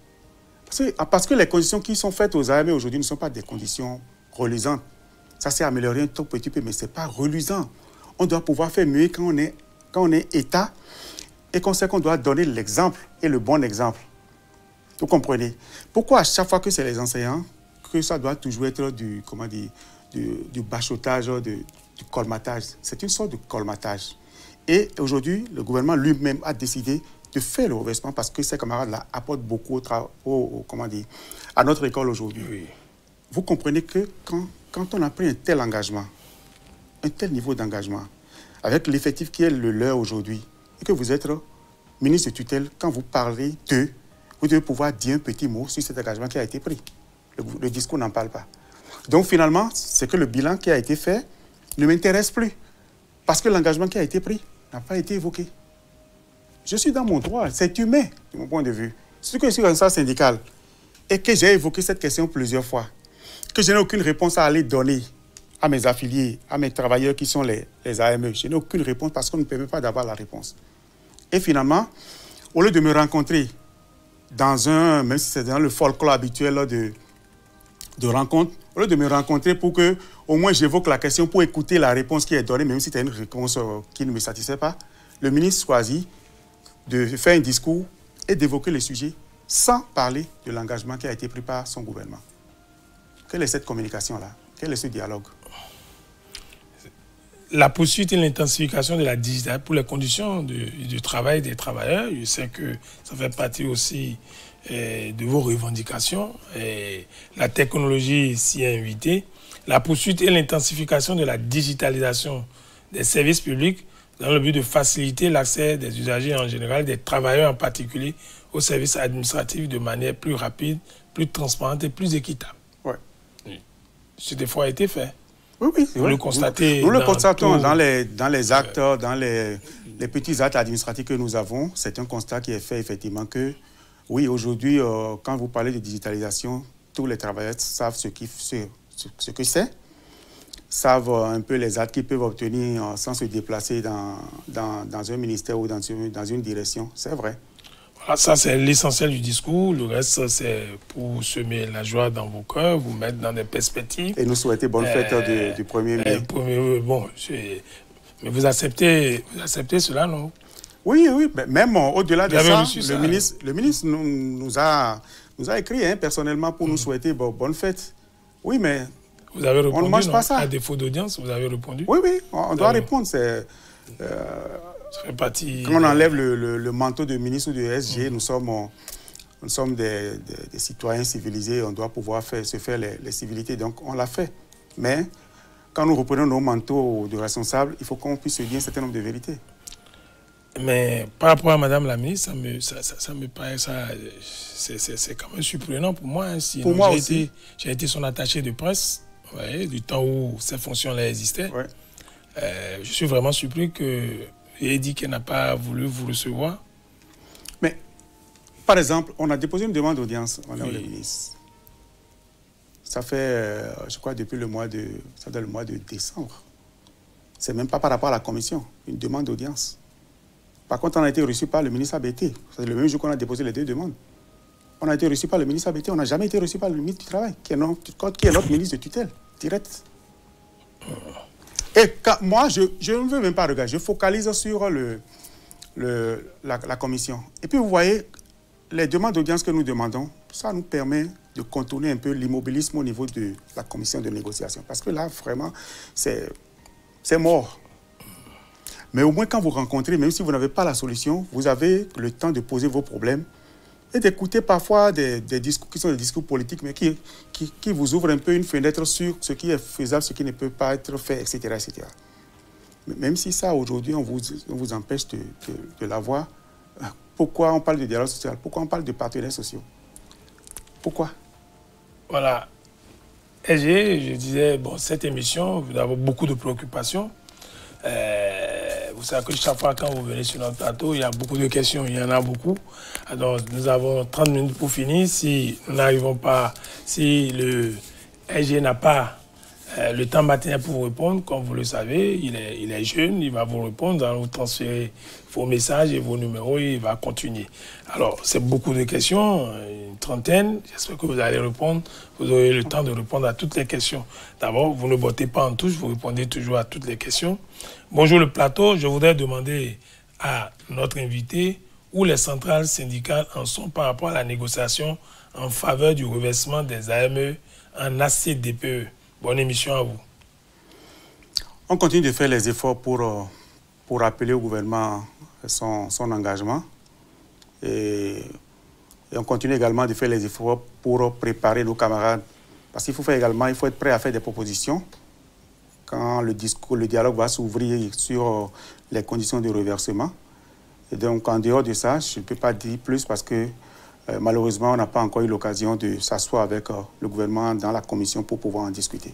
Parce que les conditions qui sont faites aux AME aujourd'hui ne sont pas des conditions reluisantes. Ça s'est amélioré un tout petit peu, mais ce n'est pas reluisant. On doit pouvoir faire mieux quand on est État et qu'on sait qu'on doit donner l'exemple et le bon exemple. Vous comprenez? Pourquoi à chaque fois que c'est les enseignants, que ça doit toujours être du bachotage, du colmatage? C'est une sorte de colmatage. Et aujourd'hui, le gouvernement lui-même a décidé de faire le reversement parce que ces camarades-là apportent beaucoup à notre école aujourd'hui. Oui. Vous comprenez que quand on a pris un tel engagement, un tel niveau d'engagement, avec l'effectif qui est le leur aujourd'hui, et que vous êtes ministre de tutelle, quand vous parlez d'eux, vous devez pouvoir dire un petit mot sur cet engagement qui a été pris. Le discours n'en parle pas. Donc finalement, c'est que le bilan qui a été fait ne m'intéresse plus. Parce que l'engagement qui a été pris n'a pas été évoqué. Je suis dans mon droit, c'est humain, de mon point de vue. C'est que je suis responsable syndical et que j'ai évoqué cette question plusieurs fois, que je n'ai aucune réponse à aller donner à mes affiliés, à mes travailleurs qui sont les AME. Je n'ai aucune réponse parce qu'on ne permet pas d'avoir la réponse. Et finalement, au lieu de me rencontrer même si c'est dans le folklore habituel de rencontre, au lieu de me rencontrer pour que, au moins, j'évoque la question pour écouter la réponse qui est donnée, même si c'est une réponse qui ne me satisfait pas, le ministre choisit de faire un discours et d'évoquer le sujet sans parler de l'engagement qui a été pris par son gouvernement. Quelle est cette communication-là? Quel est ce dialogue? La poursuite et l'intensification de la digitalisation pour les conditions de travail des travailleurs. Je sais que ça fait partie aussi de vos revendications. Et la technologie s'y est invitée. La poursuite et l'intensification de la digitalisation des services publics dans le but de faciliter l'accès des usagers en général, des travailleurs en particulier, aux services administratifs de manière plus rapide, plus transparente et plus équitable. Ouais. C'est des fois été fait. Oui, oui. Vous le constatez. Nous le constatons dans les actes, dans les petits actes administratifs que nous avons. C'est un constat qui est fait effectivement que, oui, aujourd'hui, quand vous parlez de digitalisation, tous les travailleurs savent ce que c'est, savent un peu les actes qu'ils peuvent obtenir sans se déplacer dans un ministère ou dans une direction. C'est vrai. Voilà, ça, c'est l'essentiel du discours. Le reste, c'est pour semer la joie dans vos cœurs, vous mettre dans des perspectives. Et nous souhaiter bonne fête du 1er mai. Bon, mais vous acceptez cela, non? Oui, oui. Même au-delà de ça, le ça, ministre nous a écrit personnellement pour nous souhaiter bonne fête. Oui, mais vous avez répondu, on ne mange pas ça. À défaut d'audience, vous avez répondu? Oui, oui, on doit répondre. Ça fait partie... Quand on enlève le manteau de ministre ou de SG, nous sommes des citoyens civilisés, on doit pouvoir se faire les civilités, donc on l'a fait. Mais quand nous reprenons nos manteaux de responsables, il faut qu'on puisse se dire un certain nombre de vérités. Mais par rapport à Madame la ministre, ça me paraît, c'est quand même surprenant pour moi. Hein. Pour moi aussi. J'ai été son attaché de presse, du temps où ces fonctions-là existaient. Ouais. Je suis vraiment surpris qu'il ait dit qu'elle n'a pas voulu vous recevoir. Mais, par exemple, on a déposé une demande d'audience, Madame la ministre. Ça fait, je crois, depuis le mois de décembre. C'est même pas par rapport à la commission, une demande d'audience. Par contre, on a été reçu par le ministre ABT. C'est le même jour qu'on a déposé les deux demandes. On a été reçu par le ministre ABT. On n'a jamais été reçu par le ministre du Travail, qui est notre ministre de tutelle, direct. Et moi, je ne veux même pas regarder. Je focalise sur la commission. Et puis, vous voyez, les demandes d'audience que nous demandons, ça nous permet de contourner un peu l'immobilisme au niveau de la commission de négociation. Parce que là, vraiment, c'est mort. Mais au moins, quand vous rencontrez, même si vous n'avez pas la solution, vous avez le temps de poser vos problèmes et d'écouter parfois des discours qui sont des discours politiques, mais qui vous ouvrent un peu une fenêtre sur ce qui est faisable, ce qui ne peut pas être fait, etc. etc. Mais même si ça, aujourd'hui, on vous empêche de l'avoir, pourquoi on parle de dialogue social? Pourquoi on parle de partenaires sociaux? Pourquoi? Voilà. Et je disais, bon, cette émission, vous avez beaucoup de préoccupations. Vous savez que chaque fois quand vous venez sur notre plateau, il y a beaucoup de questions, il y en a beaucoup. Alors nous avons 30 minutes pour finir. Si nous n'arrivons pas, si le SG n'a pas le temps matin pour vous répondre, comme vous le savez, il est jeune, il va vous répondre, il va vous transférer vos messages et vos numéros et il va continuer. Alors c'est beaucoup de questions, une trentaine, j'espère que vous allez répondre, vous aurez le temps de répondre à toutes les questions. D'abord, vous ne bottez pas en touche, vous répondez toujours à toutes les questions. Bonjour le plateau, je voudrais demander à notre invité où les centrales syndicales en sont par rapport à la négociation en faveur du reversement des AME en ACDPE. Bonne émission à vous. On continue de faire les efforts pour rappeler au gouvernement son engagement. Et on continue également de faire les efforts pour préparer nos camarades. Parce qu'il faut être prêt à faire des propositions quand le dialogue va s'ouvrir sur les conditions de reversement. Et donc, en dehors de ça, je ne peux pas dire plus parce que malheureusement, on n'a pas encore eu l'occasion de s'asseoir avec le gouvernement dans la commission pour pouvoir en discuter.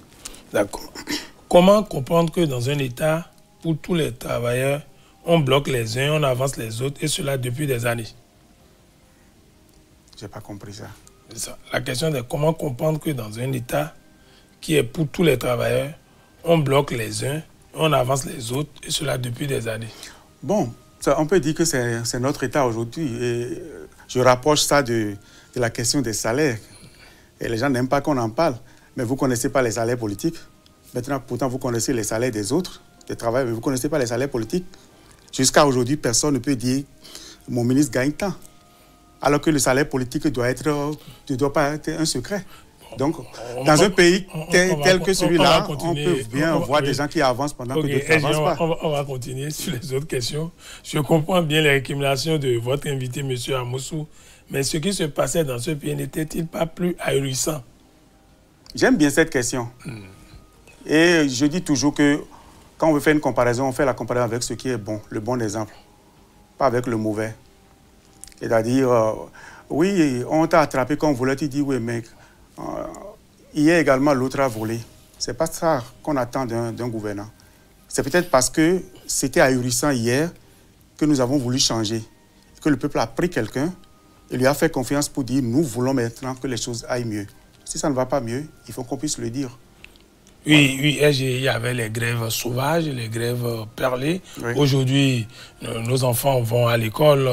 D'accord. Comment comprendre que dans un État où tous les travailleurs, on bloque les uns, on avance les autres, et cela depuis des années? Je n'ai pas compris ça. C'est ça. La question est comment comprendre que dans un État qui est pour tous les travailleurs, on bloque les uns, on avance les autres, et cela depuis des années? Bon, ça, on peut dire que c'est notre État aujourd'hui. Et je rapproche ça de la question des salaires. Et les gens n'aiment pas qu'on en parle. Mais vous ne connaissez pas les salaires politiques. Maintenant, pourtant, vous connaissez les salaires des autres, des travailleurs, mais vous ne connaissez pas les salaires politiques. Jusqu'à aujourd'hui, personne ne peut dire « mon ministre gagne tant ». Alors que le salaire politique ne doit pas être un secret. Donc, dans un pays tel que celui-là, on peut bien voir des gens qui avancent pendant que d'autres n'avancent pas. On va continuer sur les autres questions. Je comprends bien les récriminations de votre invité, M. Amoussou, mais ce qui se passait dans ce pays n'était-il pas plus ahurissant? J'aime bien cette question. Et je dis toujours que quand on veut faire une comparaison, on fait la comparaison avec ce qui est bon, le bon exemple, pas avec le mauvais. C'est-à-dire, oui, on t'a attrapé quand on voulait, tu dis, oui, mec, hier également, l'autre a volé. Ce n'est pas ça qu'on attend d'un gouvernant. C'est peut-être parce que c'était ahurissant hier que nous avons voulu changer, que le peuple a pris quelqu'un et lui a fait confiance pour dire, nous voulons maintenant que les choses aillent mieux. Si ça ne va pas mieux, il faut qu'on puisse le dire. Oui, oui, il y avait les grèves sauvages, les grèves perlées. Oui. Aujourd'hui, nos enfants vont à l'école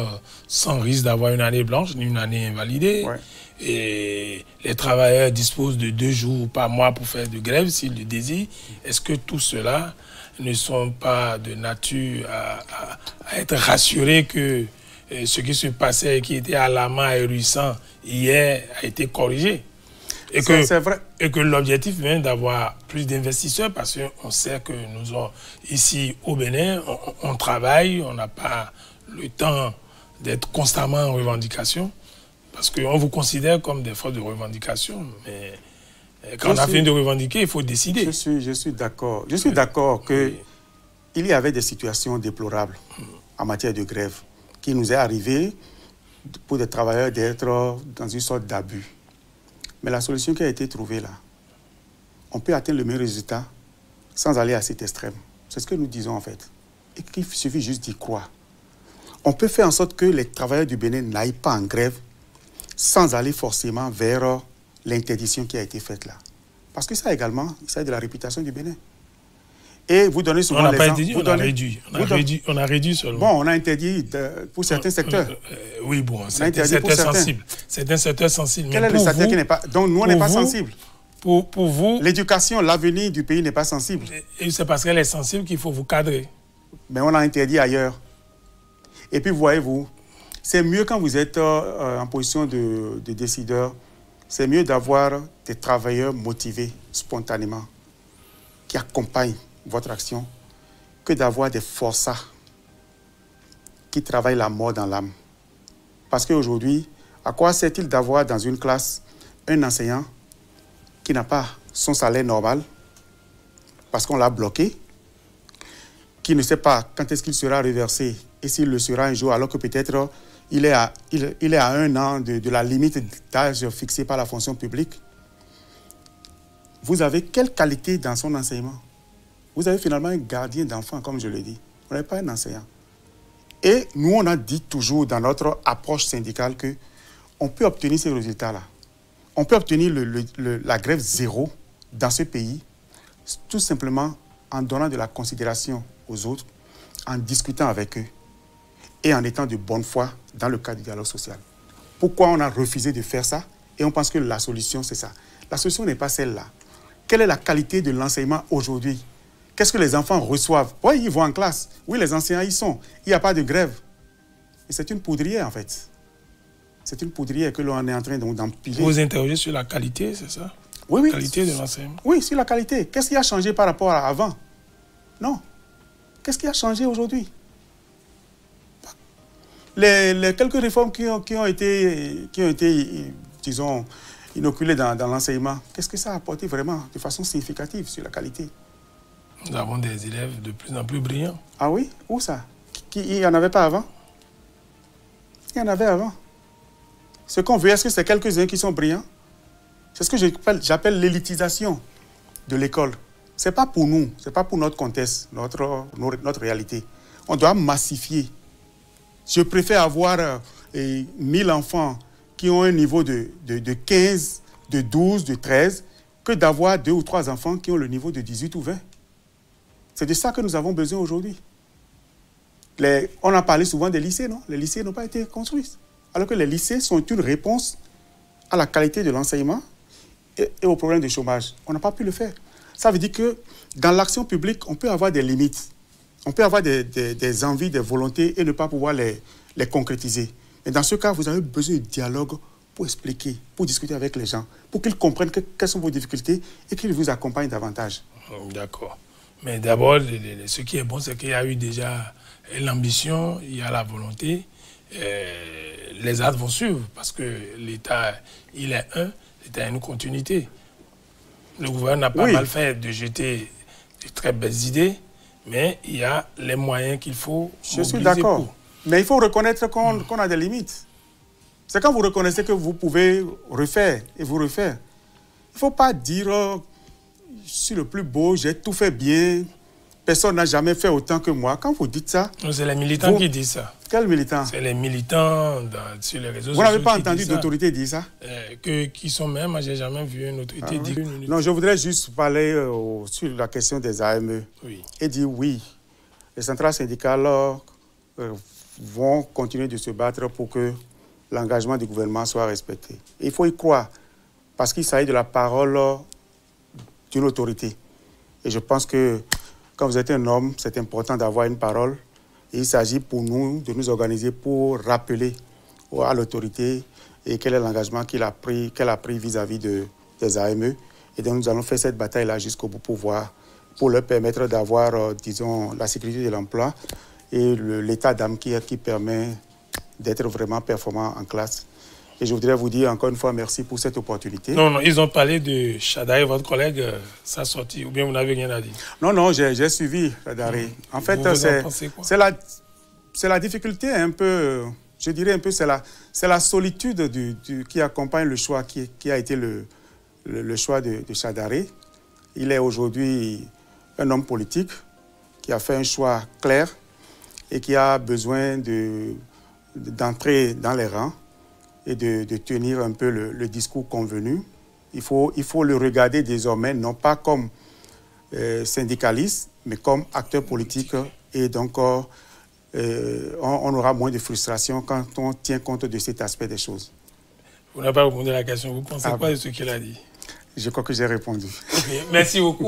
sans risque d'avoir une année blanche ni une année invalidée. Oui. Et les travailleurs disposent de 2 jours par mois pour faire de grève s'ils le désirent. Est-ce que tout cela ne sont pas de nature à être rassurés que ce qui se passait et qui était alarmant, ahurissant hier a été corrigé? Et que l'objectif même d'avoir plus d'investisseurs, parce qu'on sait que nous avons ici au Bénin, on travaille, on n'a pas le temps d'être constamment en revendication, parce qu'on vous considère comme des forces de revendication, mais quand on a fini de revendiquer, il faut décider. Je suis d'accord. Je suis d'accord qu'il y avait des situations déplorables en matière de grève qui nous est arrivé pour des travailleurs d'être dans une sorte d'abus. Mais la solution qui a été trouvée là, on peut atteindre le meilleur résultat sans aller à cet extrême. C'est ce que nous disons en fait. Et qu'il suffit juste d'y croire. On peut faire en sorte que les travailleurs du Bénin n'aillent pas en grève sans aller forcément vers l'interdiction qui a été faite là. Parce que ça également, il s'agit de la réputation du Bénin. Et vous donnez souvent les gens... On a réduit seulement. Bon, on a interdit pour certains secteurs. Oui, bon, certains secteurs sensibles. Certains secteurs sensibles. Quel est le secteur qui n'est pas... Donc nous, on n'est pas sensible. Pour vous... L'éducation, l'avenir du pays n'est pas sensible. Et c'est parce qu'elle est sensible qu'il faut vous cadrer. Mais on a interdit ailleurs. Et puis, voyez-vous, c'est mieux quand vous êtes en position de décideur, c'est mieux d'avoir des travailleurs motivés spontanément, qui accompagnent votre action, que d'avoir des forçats qui travaillent la mort dans l'âme. Parce qu'aujourd'hui, à quoi sert-il d'avoir dans une classe un enseignant qui n'a pas son salaire normal, parce qu'on l'a bloqué, qui ne sait pas quand est-ce qu'il sera reversé et s'il le sera un jour, alors que peut-être il est à 1 an de la limite d'âge fixée par la fonction publique. Vous avez quelle qualité dans son enseignement? Vous avez finalement un gardien d'enfants, comme je le dis. Vous n'avez pas un enseignant. Et nous, on a dit toujours dans notre approche syndicale qu'on peut obtenir ces résultats-là. On peut obtenir la grève zéro dans ce pays, tout simplement en donnant de la considération aux autres, en discutant avec eux et en étant de bonne foi dans le cadre du dialogue social. Pourquoi on a refusé de faire ça? Et on pense que la solution, c'est ça. La solution n'est pas celle-là. Quelle est la qualité de l'enseignement aujourd'hui? Qu'est-ce que les enfants reçoivent? Oui, ils vont en classe. Oui, les enseignants y sont. Il n'y a pas de grève. Et c'est une poudrière, en fait. C'est une poudrière que l'on est en train d'empiler. Vous interrogez sur la qualité, c'est ça? Oui, oui. La qualité de l'enseignement? Oui, sur la qualité. Qu'est-ce qui a changé par rapport à avant? Non. Qu'est-ce qui a changé aujourd'hui? Les quelques réformes qui ont été, disons, inoculées dans l'enseignement, qu'est-ce que ça a apporté vraiment de façon significative sur la qualité? Nous avons des élèves de plus en plus brillants. Ah oui? Où ça? Il n'y en avait pas avant? Il y en avait avant. Ce qu'on veut, est-ce que c'est quelques-uns qui sont brillants? C'est ce que j'appelle l'élitisation de l'école. Ce n'est pas pour nous, ce n'est pas pour notre contexte, notre réalité. On doit massifier. Je préfère avoir 1000 enfants qui ont un niveau de 15, de 12, de 13, que d'avoir 2 ou 3 enfants qui ont le niveau de 18 ou 20. C'est de ça que nous avons besoin aujourd'hui. On a parlé souvent des lycées, non? Les lycées n'ont pas été construits. Alors que les lycées sont une réponse à la qualité de l'enseignement et au problème du chômage. On n'a pas pu le faire. Ça veut dire que dans l'action publique, on peut avoir des limites. On peut avoir des envies, des volontés et ne pas pouvoir les concrétiser. Mais dans ce cas, vous avez besoin de dialogue pour expliquer, pour discuter avec les gens, pour qu'ils comprennent quelles sont vos difficultés et qu'ils vous accompagnent davantage. D'accord. Mais d'abord, ce qui est bon, c'est qu'il y a eu déjà l'ambition, il y a la volonté. Les actes vont suivre parce que l'État, il est l'État a une continuité. Le gouvernement n'a pas mal fait de jeter de très belles idées, mais il y a les moyens qu'il faut mobiliser. Je suis d'accord. Mais il faut reconnaître qu'on a des limites. C'est quand vous reconnaissez que vous pouvez refaire et vous refaire. Il ne faut pas dire je suis le plus beau, j'ai tout fait bien, personne n'a jamais fait autant que moi. Quand vous dites ça... C'est les militants qui disent ça. Quels militants? C'est les militants sur les réseaux sociaux. Vous n'avez pas entendu d'autorité dire ça? Qui sont même, moi j'ai jamais vu une autorité dire... Non, je voudrais juste parler sur la question des AME. Oui. Et dire oui, les centrales syndicales vont continuer de se battre pour que l'engagement du gouvernement soit respecté. Et il faut y croire, parce qu'il s'agit de la parole d'une autorité. Et je pense que quand vous êtes un homme, c'est important d'avoir une parole. Et il s'agit pour nous de nous organiser pour rappeler à l'autorité et quel est l'engagement qu'elle a pris vis-à-vis des AME. Et donc nous allons faire cette bataille-là jusqu'au bout pour leur permettre d'avoir, disons, la sécurité de l'emploi et l'état d'âme qui permet d'être vraiment performant en classe. Et je voudrais vous dire encore une fois merci pour cette opportunité. Non, ils ont parlé de Chadari, votre collègue, ça sorti, ou bien vous n'avez rien à dire? Non, j'ai suivi Chadari. En fait, c'est la difficulté un peu, je dirais un peu, c'est la solitude qui accompagne le choix qui a été le choix de Chadari. Il est aujourd'hui un homme politique qui a fait un choix clair et qui a besoin d'entrer dans les rangs et de tenir un peu le discours convenu. Il faut le regarder désormais, non pas comme syndicaliste, mais comme acteur politique. Et donc, on aura moins de frustration quand on tient compte de cet aspect des choses. Vous n'avez pas répondu à la question. Vous pensez quoi de ce qu'il a dit? Je crois que j'ai répondu. Merci beaucoup.